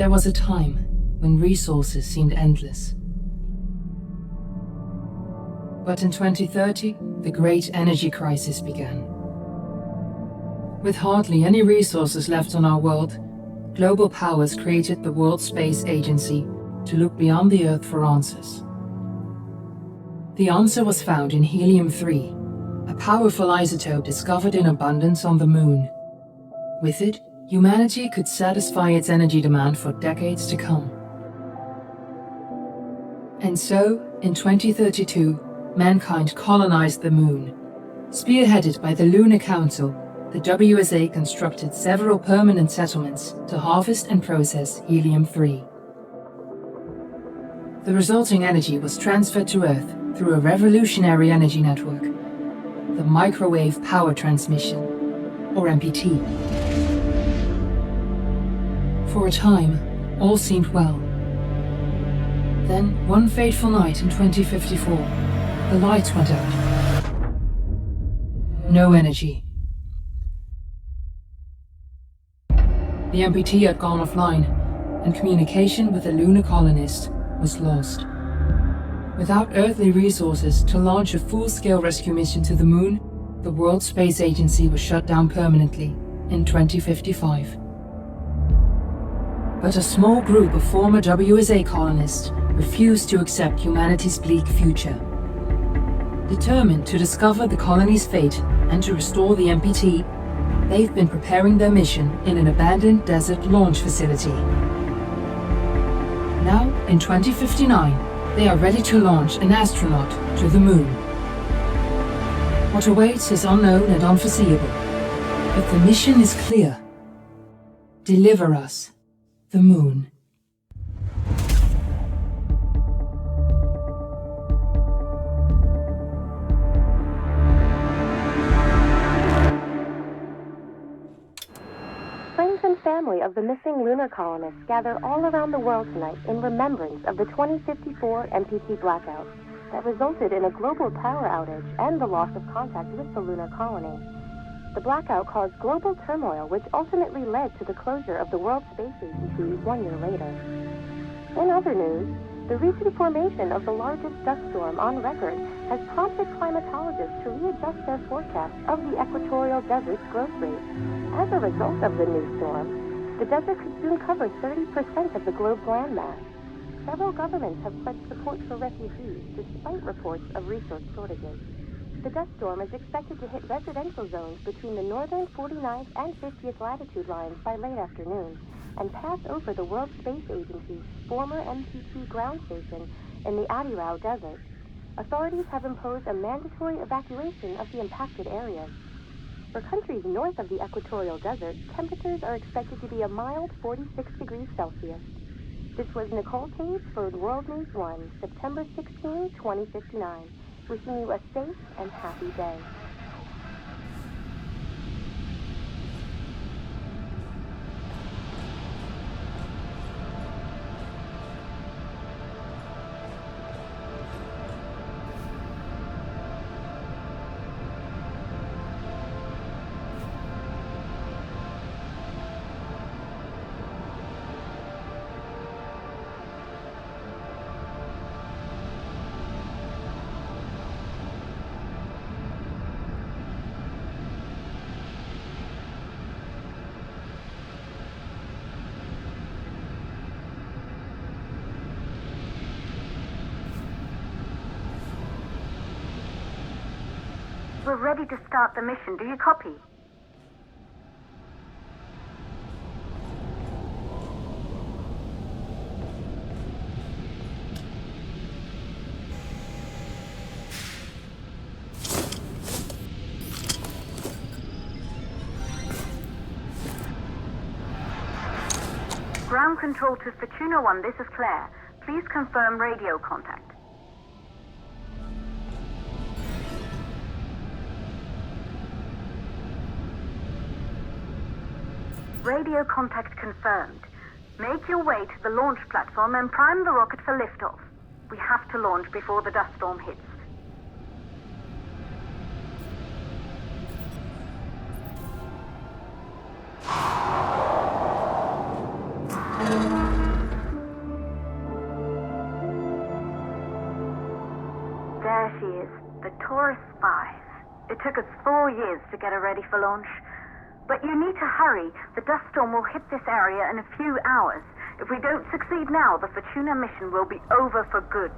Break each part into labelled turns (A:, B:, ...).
A: There was a time when resources seemed endless. But in 2030, the great energy crisis began. With hardly any resources left on our world, global powers created the World Space Agency to look beyond the Earth for answers. The answer was found in helium-3, a powerful isotope discovered in abundance on the Moon. With it, humanity could satisfy its energy demand for decades to come. And so, in 2032, mankind colonized the Moon. Spearheaded by the Lunar Council, the WSA constructed several permanent settlements to harvest and process helium-3. The resulting energy was transferred to Earth through a revolutionary energy network, the Microwave Power Transmission, or MPT. For a time, all seemed well. Then, one fateful night in 2054, the lights went out. No energy. The MPT had gone offline, and communication with the lunar colonist was lost. Without earthly resources to launch a full-scale rescue mission to the Moon, the World Space Agency was shut down permanently in 2055. But a small group of former WSA colonists refused to accept humanity's bleak future. Determined to discover the colony's fate and to restore the MPT, they've been preparing their mission in an abandoned desert launch facility. Now, in 2059, they are ready to launch an astronaut to the Moon. What awaits is unknown and unforeseeable, but the mission is clear. Deliver us the Moon.
B: Friends and family of the missing lunar colonists gather all around the world tonight in remembrance of the 2054 MPT blackout that resulted in a global power outage and the loss of contact with the lunar colony. The blackout caused global turmoil, which ultimately led to the closure of the World Space Agency 1 year later. In other news, the recent formation of the largest dust storm on record has prompted climatologists to readjust their forecast of the equatorial desert's growth rate. As a result of the new storm, the desert could soon cover 30% of the globe's landmass. Several governments have pledged support for refugees, despite reports of resource shortages. The dust storm is expected to hit residential zones between the northern 49th and 50th latitude lines by late afternoon and pass over the World Space Agency's former MPT ground station in the Adirau Desert. Authorities have imposed a mandatory evacuation of the impacted areas. For countries north of the equatorial desert, temperatures are expected to be a mild 46 degrees Celsius. This was Nicole Cage for World News 1, September 16, 2059. Wishing you a safe and happy day.
C: We're ready to start the mission. Do you copy? Ground control to Fortuna 1, this is Claire. Please confirm radio contact. Radio contact confirmed. Make your way to the launch platform and prime the rocket for liftoff. We have to launch before the dust storm hits. took us 4 years to get her ready for launch. But you need to hurry. The dust storm will hit this area in a few hours. If we don't succeed now, the Fortuna mission will be over for good.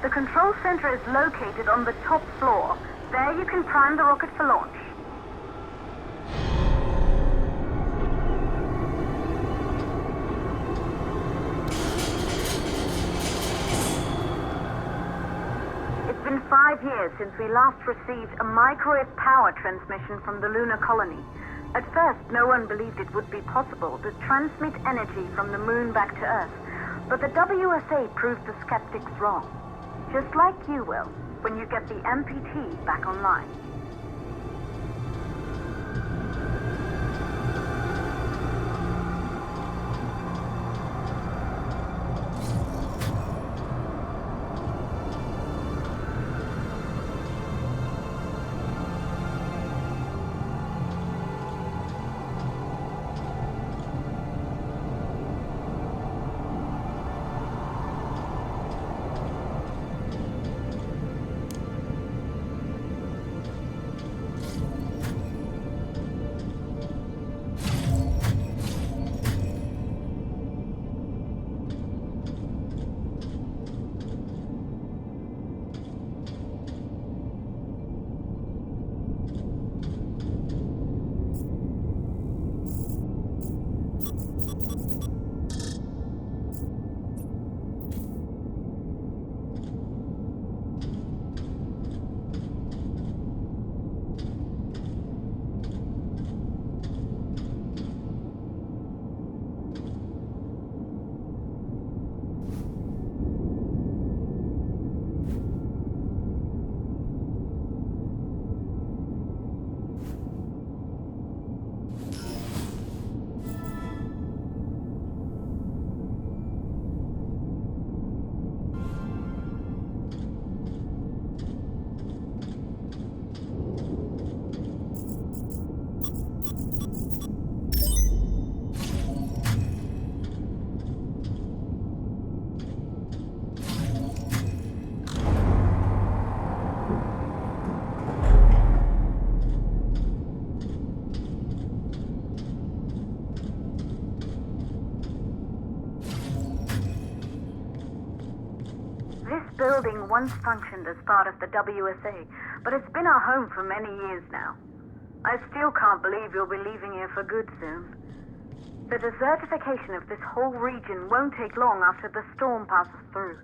C: The control center is located on the top floor. There you can prime the rocket for launch. It's been 5 years since we last received a microwave power transmission from the lunar colony. At first, no one believed it would be possible to transmit energy from the moon back to Earth. But the WSA proved the skeptics wrong. Just like you will, when you get the MPT back online. building once functioned as part of the WSA, but it's been our home for many years now. I still can't believe you'll be leaving here for good soon. The desertification of this whole region won't take long after the storm passes through.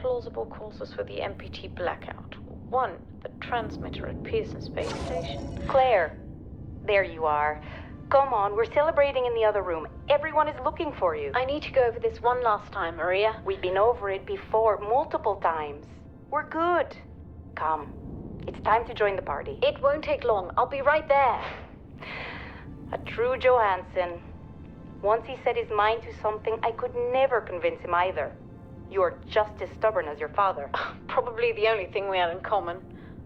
D: plausible causes for the MPT blackout. One, the transmitter at Pearson Space Station.
E: Claire, there you are. Come on, we're celebrating in the other room. Everyone is looking for you.
D: I need to go over this one last time, Maria.
E: We've been over it before, multiple times. We're good. Come, it's time to join the party.
D: It won't take long. I'll be right there.
E: A true Johansson. Once he set his mind to something, I could never convince him either. You're just as stubborn as your father.
D: Probably the only thing we had in common.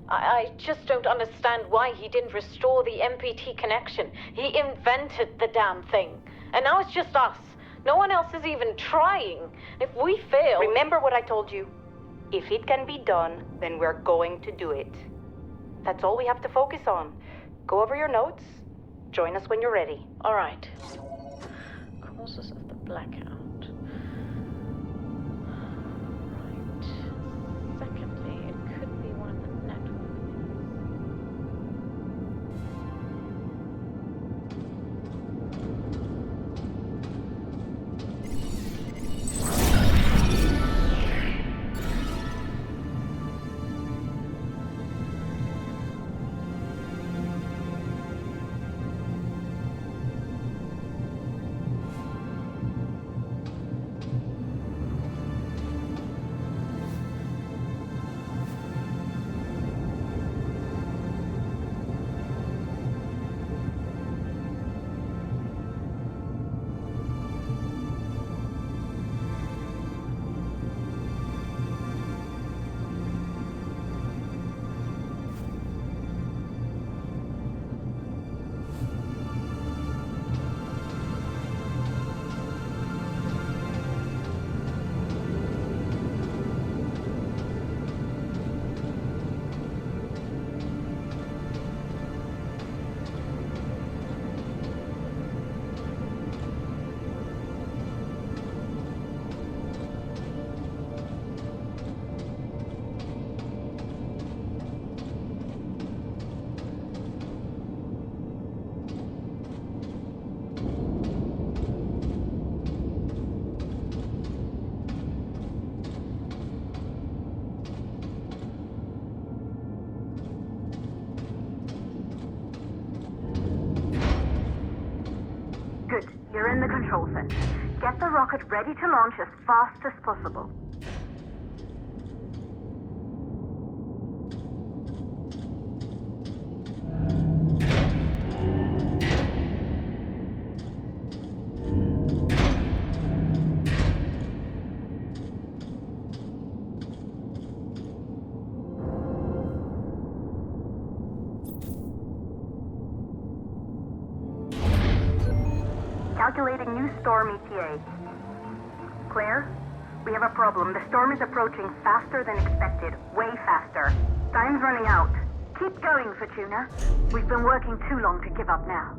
D: I just don't understand why he didn't restore the MPT connection. He invented the damn thing. And now it's just us. No one else is even trying. If we fail...
E: Remember what I told you. If it can be done, then we're going to do it. That's all we have to focus on. Go over your notes. Join us when you're ready.
D: All right. Causes of the blackout. Right. Secondly, it could be one of the network.
C: Good. You're in the control center. Get the rocket ready to launch as fast as possible. Calculating new storm ETA. Claire, we have a problem. The storm is approaching faster than expected. Way faster. Time's running out. Keep going, Fortuna. We've been working too long to give up now.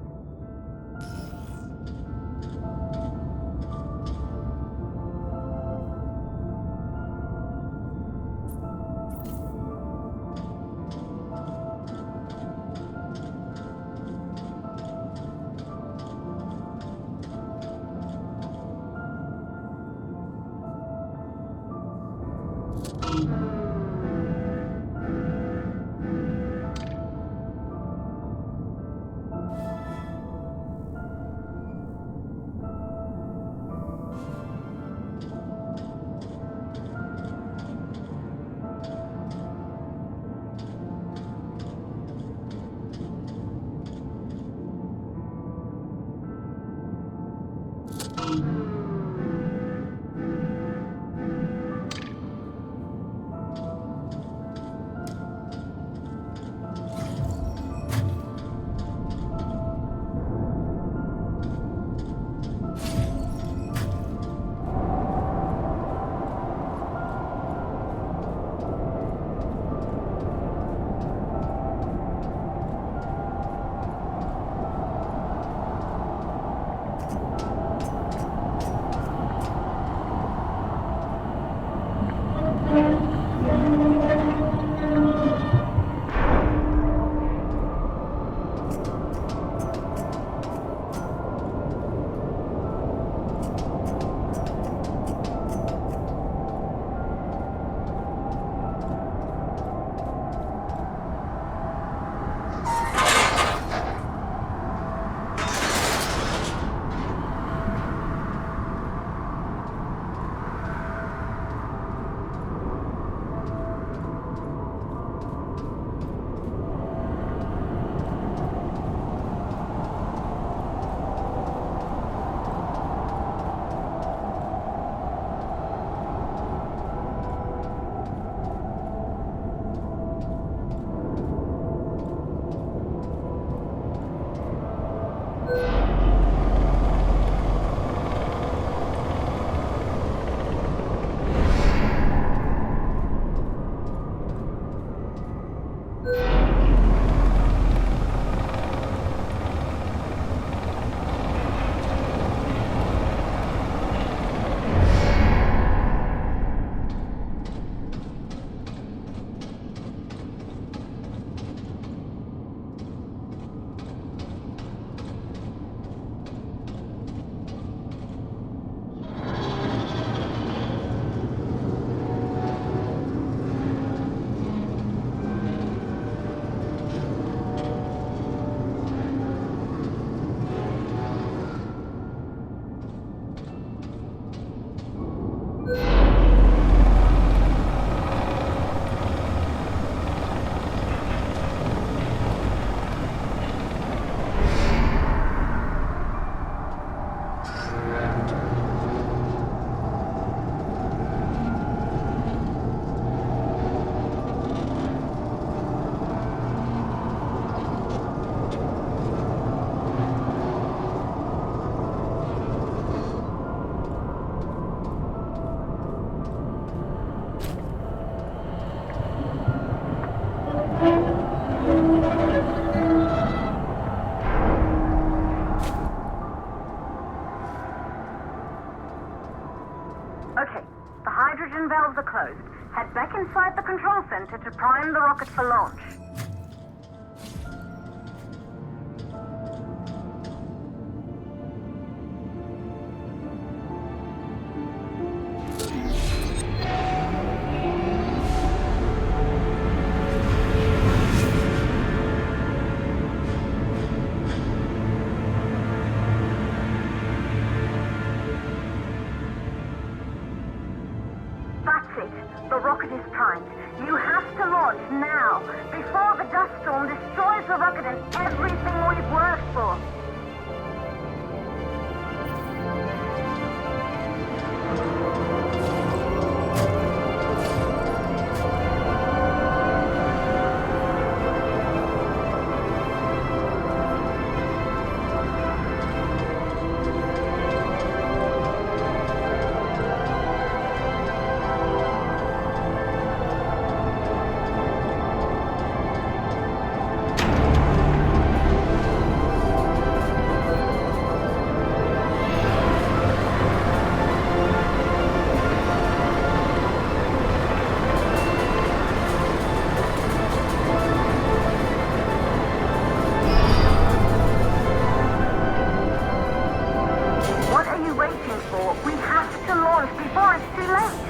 C: Okay, the hydrogen valves are closed. Head back inside the control center to prime the rocket for launch. That's it. The rocket is primed. You have to launch now, before the dust storm destroys the rocket and everything we've worked for. We have to launch before it's too late.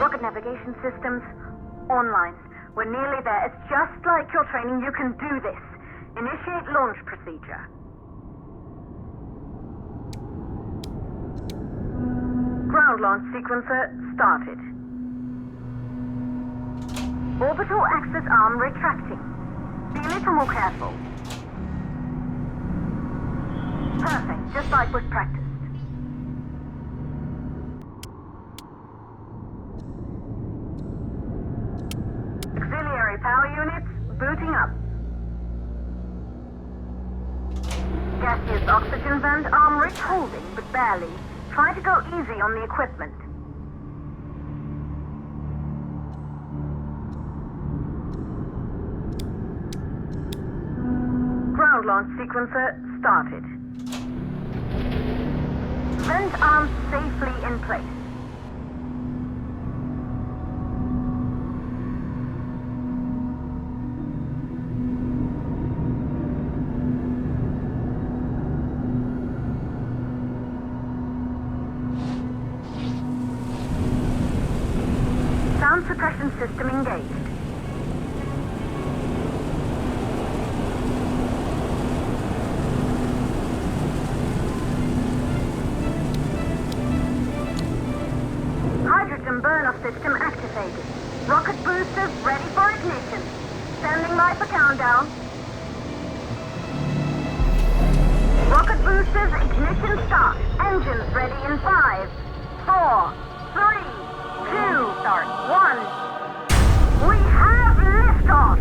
C: Rocket navigation systems online. We're nearly there. It's just like your training. You can do this. Initiate launch procedure. Ground launch sequencer started. Orbital axis arm retracting. Be a little more careful. Perfect, just like was practiced. Auxiliary power units booting up. Gaseous oxygen vent arm rich holding, but barely. Try to go easy on the equipment. Ground launch sequencer started. Vent arms safely in place. Sound suppression system engaged. Hydrogen burn-off system activated. Rocket boosters ready for ignition. Standing by for countdown. Rocket boosters ignition start. Engines ready in 5, 4, 3, 2, start, 1. We have liftoff!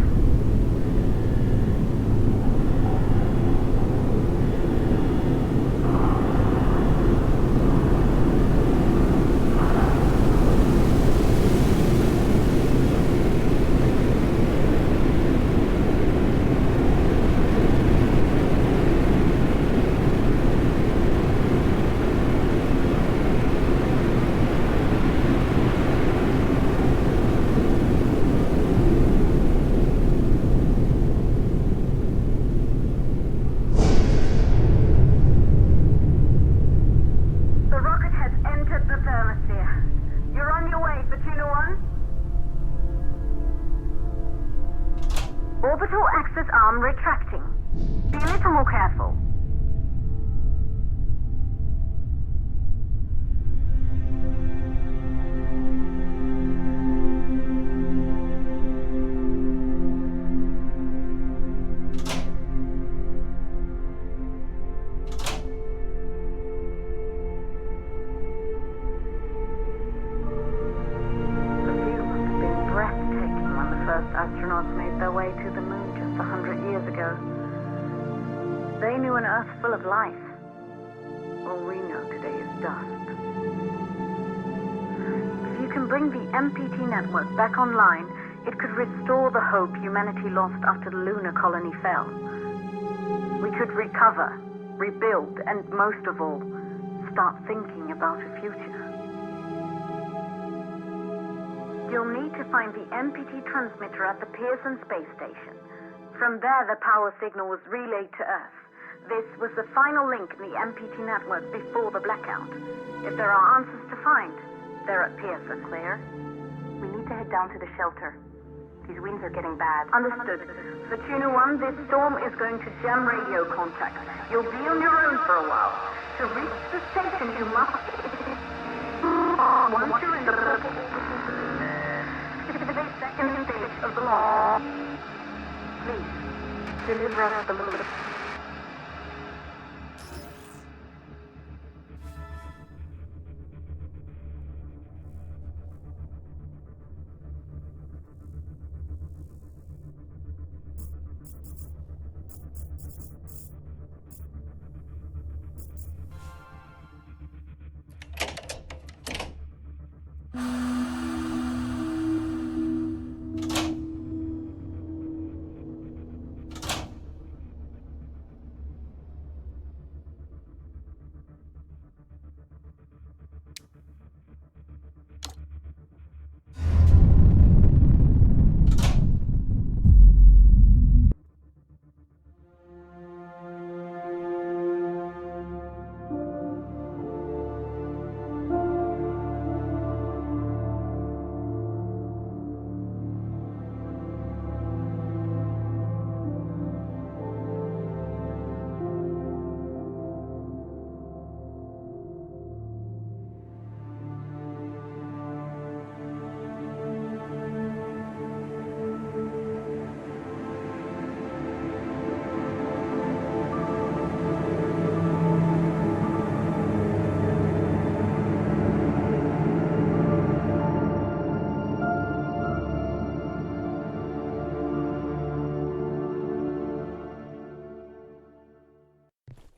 C: retracting. Be a little more careful. Astronauts made their way to the moon just 100 years ago. They knew an Earth full of life. All we know today is dust. If you can bring the MPT network back online, it could restore the hope humanity lost after the lunar colony fell. We could recover, rebuild, and most of all, start thinking about a future. You'll need to find the MPT transmitter at the Pearson space station. From there, the power signal was relayed to Earth. This was the final link in the MPT network before the blackout. If there are answers to find, they're at Pearson.
B: Claire, we need to head down to the shelter. These winds are getting bad.
C: Understood. For Tuna 1, this storm is going to jam radio contact. You'll be on your own for a while. To reach the station, you must... Once you're in the second stage of the launch, please deliver us the moon.